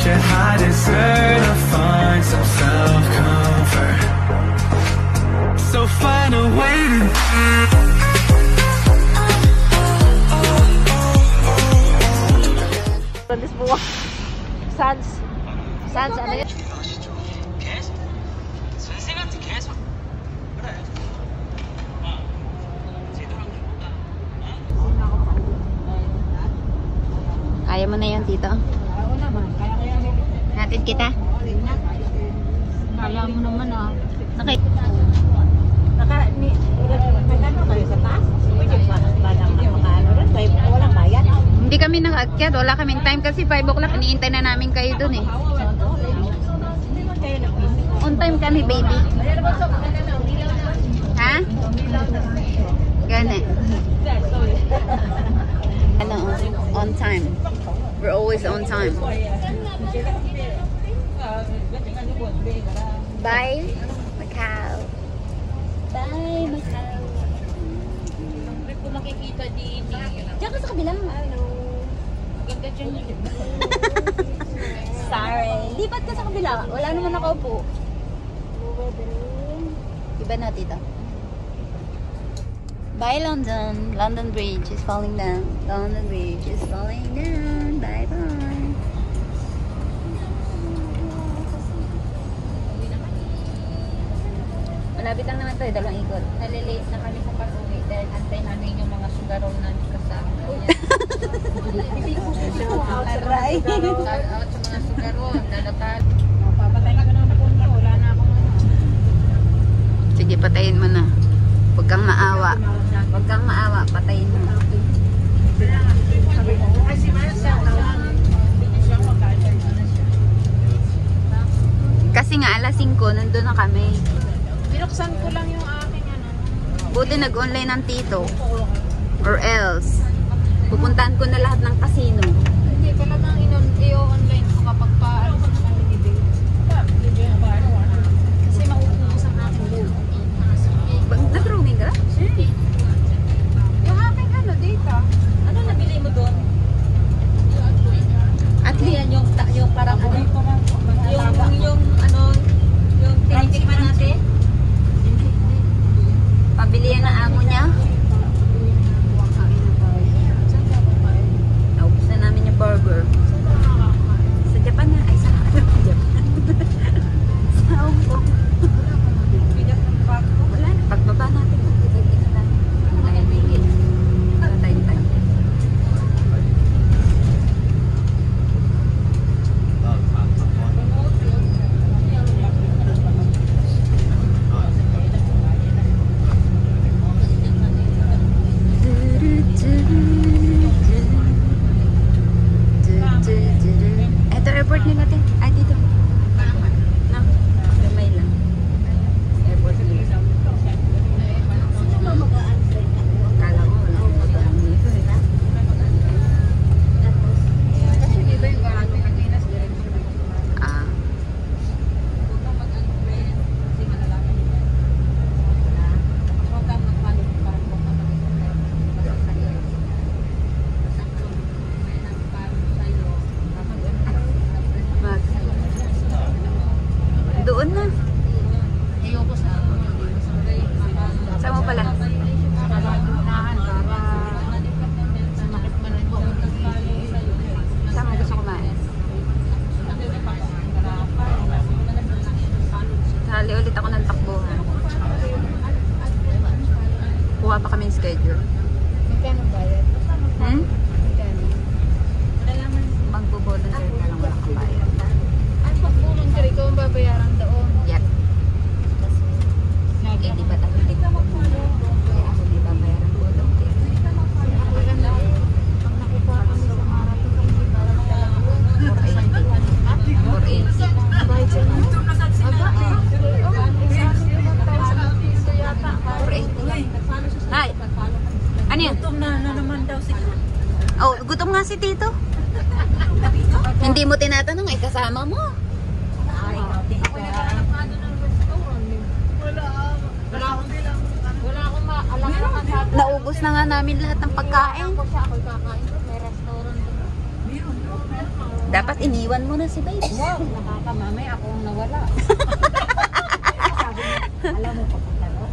your high desert to find some self-comfort. So find a way to This buwan. Sans, ano yun? Kaya mo na yun, Tito? Oo naman, kaya Hatid kita? kaya mo naman ah. Okay. Nagano kayo sa taas? Pwede ba lang makaano rin? Walang bayad? Hindi kami nag-akyat. Wala kaming time kasi 5 o'clock. Iniintay na namin kayo dun eh. On time kami, baby. Ha? Gana. Ano, on time. We're always on time. Bye, Macau. Bye, Macau. Hindi ko makikita din. Diyan ka sa kabilang. Ganda dyan yun. Sorry. Lipat ka sa kabila. Wala naman nakaupo. Iba na, Tita. Bye, London. London Bridge is falling down. London Bridge is falling down. Bye-bye. Malapit lang naman tayo. Dalawang ikot. Nalilate na kami sa pag-uwi dahil antay namin yung mga sugarol na kasama. Aray. Out sa mga sugarol. Lalakad. Papatayin ko na ang phone ko. Wala na akong Sige, patayin mo na. Huwag kang maawa. Huwag kang maawa. Patayin mo. Kasi Marcia, Kasi nga, alas 5, nandun na kami. binuksan ko lang yung aking ano. Buti nag-online ng Tito. Or else, pupuntahan ko na lahat ng casino. Hindi, talagang i-online ko kapag paano ko na kami ni Babe. Kasi mauubos ang aking load. Nag-roaming ka? Yung aking ano, data. Ano nabili mo doon? At least, Yung parang ano? Yung ano, yung tinitikman natin? pabilihan ng amo niya. Naubos na namin yung burger. Sa Japan na. Ay, sa Japan. Sa Hong Kong. Wala na. Pagbaba natin. Ito airport nila natin. Ay, dito. No? Gamay lang. Airport nila. Kala ko wala akong mag-aam dito eh. Kasi di ba yung garado Pilipinas, diretso na. Ah. Huwag kang mag-ano friend, kasi malalaman nila. Huwag kang mag-follow para huwag kang mag-follow. Basta sa'yo. Basta kung may nag-follow sa'yo, Mag. Doon na. ayoko sa Saan mo pala? sumakit man rin ko. Saan mo gusto kumain? Sali ulit ako ng takbuhan. Kuha pa kami schedule. Magkano bayad? Hmm? Magkano? Magbo-volunteer ka lang, walang kabayad. Ang pag-volunteer, ikaw ang babayaran doon. Yep. Eh, di ba tayo hindi ka mag-volunteer? Kaya ako di ba bayaran volunteer? Ako lang na, pag nakukuha kami sa marathon, hindi para talaga 480. 480. bayad siya na. Aba, ito yata. 480. Hi. Ano yan? Gutom na naman daw si Oh, gutom nga si Tito. Hindi mo tinatanong, ay kasama mo. Ay, ako nagkakaano ng restaurant. Wala akong maalam naman sa Naubos na nga namin lahat ng pagkain. Ako siya, ako'y kakain doon. May restaurant doon. Dapat iniwan mo na si Babes. Wow, nakakamamay ako ang nawala. Sabi niya, alam mo papunta mo?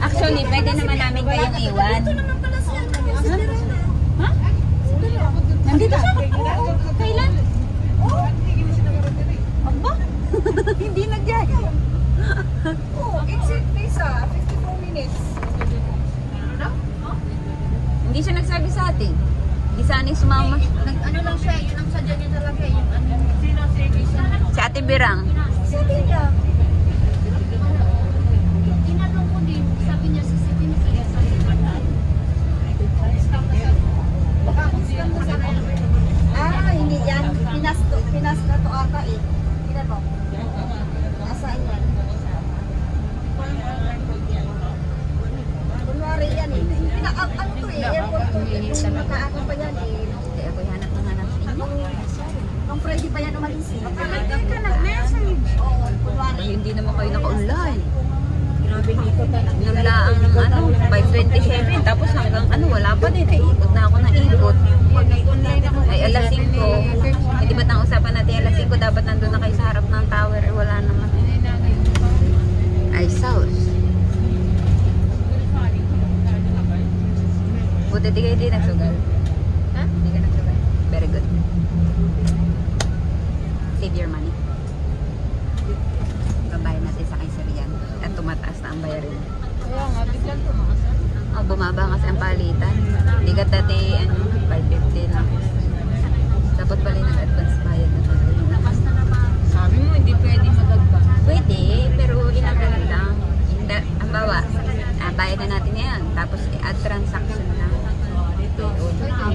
Actually, pwede naman namin kayong iwan. Ha? Nandito siya? Kailan? Aba? Hindi nagyaya. It's in Pisa, 54 minutes. Hindi siya nagsabi sa atin. Hindi sana'y sumama. Ano lang siya, yun ang sadya niya talaga. Yung ano. Si Ate Birang. Sabi niya. Tinanong ko din, sabi niya sa city ni Kaya sa hindi yan. Pinas na to ata eh. Tinanong. Nasaan yan? Kunwari yan eh. Ano to eh, airport to eh. Yung nakaano pa yan eh. Hindi ako hanap ng hanap sa inyo. Nung Friday pa yan umalis eh. Hindi ka nag-message. Oo, kunwari. Ay, hindi naman kayo naka-online. Grabe dito ka lang. Nula ang 5:27. Tapos hanggang wala pa din. Ikot na ako ng ikot. Ay, alas 5. Hindi ba't ang usapan natin alas 5 dapat nandun na kayo sa harap ng tower? Eh, wala naman. Ay, sauce. Buti di kayo di nagsugal. Ha? Hindi ka nagsugal. Very good. Save your money. Babayad natin sa kayserian. At tumataas na ang bayarin. Kaya nga, biglang tumakas. Oh, bumaba kasi ang palitan. Hindi ka dati 550 lang. Dapat pala yung nag-advance bayad na pala. Lakas na naman. Sabi mo, hindi pwede mag-advance. Pwede, pero ilang ganun lang. Ang bawa, bayad na natin yan. Tapos i-add transaction na.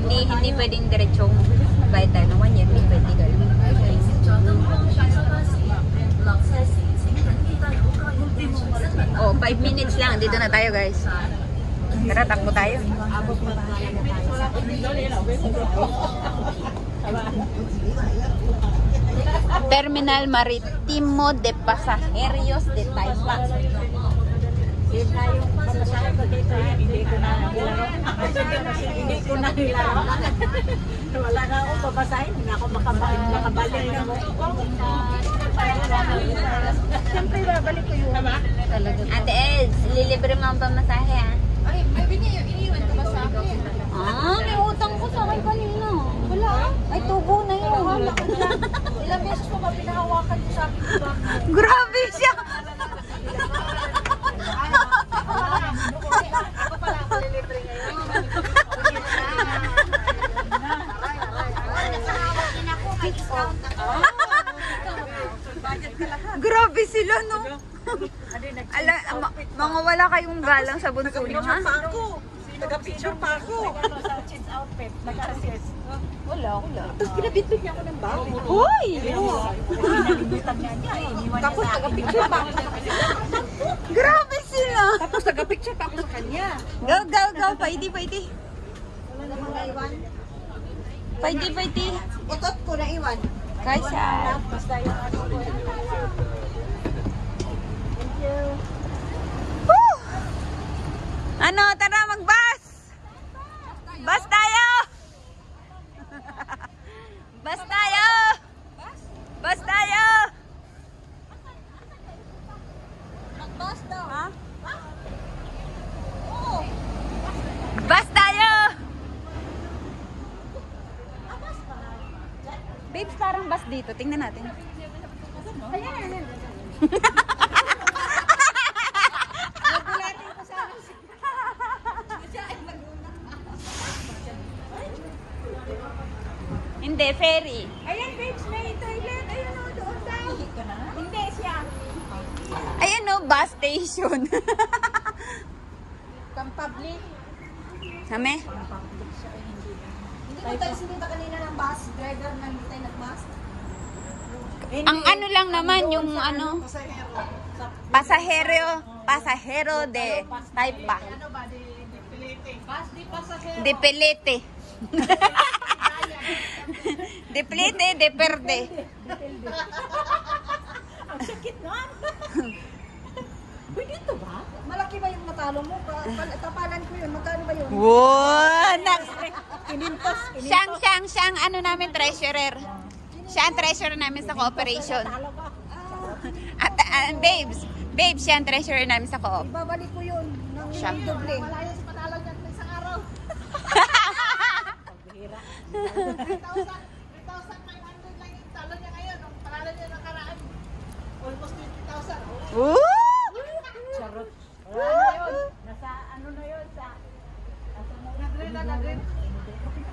Hindi pwedeng diretsong bayad tayo ng 1 year. Hindi pwede ganun. Oh, 5 minutes lang. Dito na tayo, guys. Tara, takbo tayo. Terminal Maritimo de Pasajeros de Taipa. Hindi ko na nilaro. Wala na ako babasahin. Hindi ako makabalik na mo. Siyempre, babalik ko yun. Ate Ez, lilibre mo ang pamasahe, ha? Ay, iniwan ko ba sa akin? May utang ko sa akin kanina. Wala. Ay, tubo na yun. Ilang beses ko ba pinahawakan ko sa akin? Grabe siya. Ako pala ako lilibre ngayon. Nasahawak din ako. May discount ako. Grabe sila, no? Mga wala kayong galang sa bunso niyo, ha? Nag-picture pa ako. Nag-change outfit. Nag-assess. Wala. Tapos pinabitbit niya ako ng bag. Hoy! Pinalimutan niya niya. Tapos nag-picture pa ako sa kanya. Grabe sila. Tapos nag-picture pa ako sa kanya. Go. Paiti. Wala namang naiwan. Paiti. Utot ko na iwan. Kaysa. Basta yung ano ko. Thank you. Woo! Ano, tara mag-bus! Bus tayo! Bus tayo! Bus tayo! Mag-bus daw. Ha? Bus tayo! Babes, parang bus dito. Tingnan natin. Ayan. Hindi, ferry. Ayan, babes, may toilet. Ayan o, doon daw. Hindi siya. Ayan o, bus station. Pang-public. Same? Hindi ko tayo sinunta kanina ng bus. Driver na hindi tayo nag-bus. Ang ano lang naman, yung ano, pasahero de Taipa. De Pelete. De Pelete, de Perde. Ang sakit nun. Uy, dito ba? Malaki ba yung natalo mo? Tapalan ko yun. Magkano ba yun? Wow! Kinintos. Siyang, ano namin, treasurer. Siya ang treasurer namin sa cooperation. Talo ba? At, babes, siya ang treasurer namin sa co-op. Ibabalik ko yun. Ng Siya. doble. Malaya sa panalo niyan sa isang araw. Pagbihira. 3,500 lang yung talo niya ngayon. Ang panalo niya nakaraan. Almost 20,000. Woo! Charot. Wala na yun. Nasa ano na yun? Sa... Nag-drain.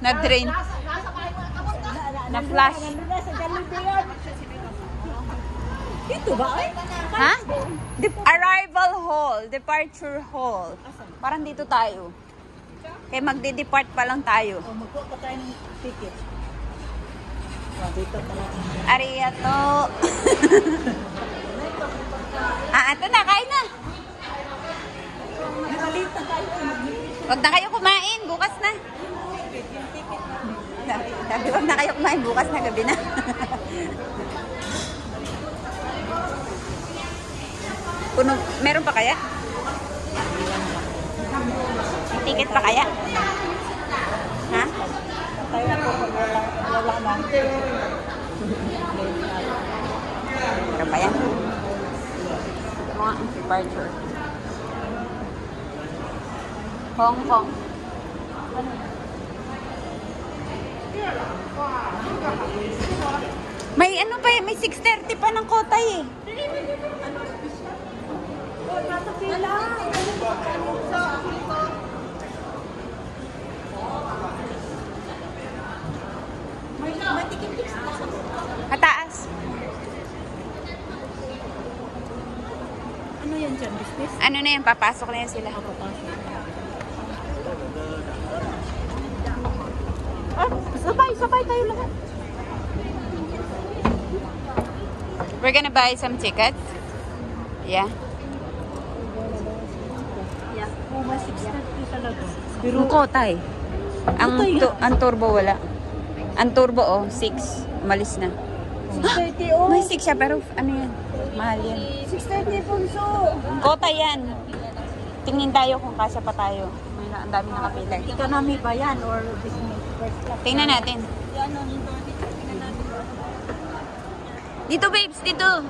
Na-drain. Nasa kayo mga kamot na. Na-flash. Nandun na sa Jollibee yun. Dito ba? Ay? Ha? Arrival hall, departure hall. Parang dito tayo. Kaya magde-depart pa lang tayo. O, magkuha pa tayo ng ticket. O, dito pala. Arigato. Ito na, kain na. Malita tayo. Huwag na kayo kumain, bukas na. Sabi, huwag na kayo kumain, bukas na, gabi na. Puno, meron pa kaya? May ticket pa kaya? Ha? Tayo na po pag wala na. Meron pa yan? Mga departure. Hong Kong. May ano pa may 6:30 pa ng Kotay eh. Mataas. Ano yan dyan? Business? Ano na yan, papasok na yan sila. Sabay tayo lahat. We're gonna buy some tickets. Yeah. Yeah. Oh, may 6:30 talaga. Pero Kotay. Ang turbo wala. Ang turbo 6. Umalis na. 6:30 oh. May 6 siya pero ano yan? Mahal yan. 6:30 punso. Kotay yan. Tingin tayo kung kasya pa tayo. May ang dami nakapila. Economy ba yan or business? First class? Tingnan natin. Dito babes, dito.